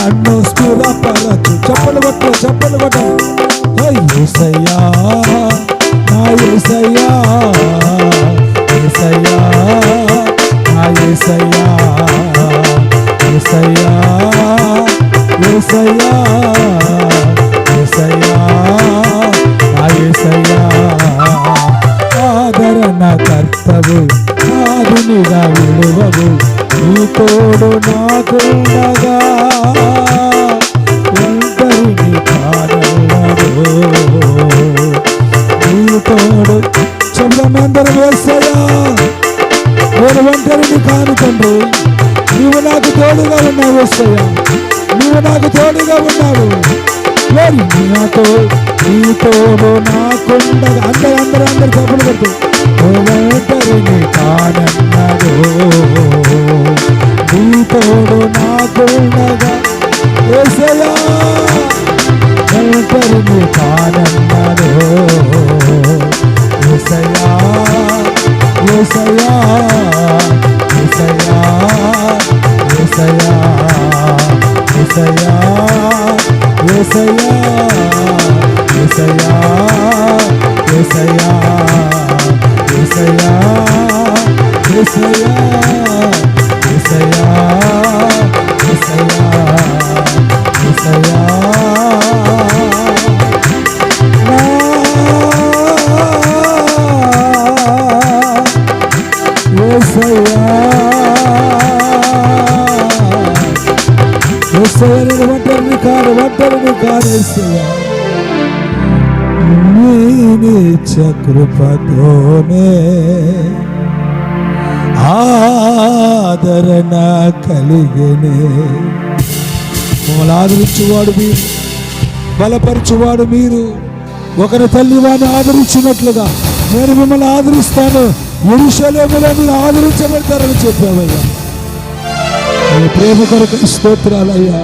నన్ను స్థిరపరచు. చెప్పలు కొట్టు, చెప్పలు కొట్టు. యేసయ్యా నా యేసయ్యా, యేసయ్యా నా యేసయ్యా, యేసయ్యా యేసయ్యా, యేసయ్యా నా యేసయ్యా. ఆదరణ కర్తవు, ఆదునిగా విలువవు, నీ తోడు నాకుండగా ఒంటరిని కానల్లదు. నీ తోడు చెబుదామందరం యేసయ్యా నేను ఒంటరిని కాను తండ్రి, నీవు నాకు తోడుగా ఉన్నావు యేసయ్యా, నీవు నాకు తోడుగా ఉన్నావు. నాతో నీ తోడు నాకుండగా అందరూ తప్పులు కొట్టు. ఒంటరిని కానన్నదో నీ తోడు నాకుండగా యేసయ్యా, ఒంటరిని కానన్నదో యేసయ్యా, యేసయ్యా యేసయ్యా, యేసయ్యా యేసయ్యా, యేసయ్యా యేసయ్యా, యేసయ్యా యేసయ్యా, యేసయ్యా యేసయ్యా, యేసయ్యా యేసయ్యా. నేను ఒంటరిని కాదు, ఒంటరిని కాదు యేసయ్యా, నీ నిత్య కృపతోనే ఆదరణ కలిగనే. మమ్మల్ని ఆదరించువాడు మీరు, బలపరచువాడు మీరు. ఒకరి తల్లి వాడిని ఆదరించినట్లుగా నేను మిమ్మల్ని ఆదరిస్తాను, యెరూషలేములో మీరు ఆదరించబడతారని చెప్పావయ్యా. నీ ప్రేమ కొరకు స్తోత్రాలయ్యా.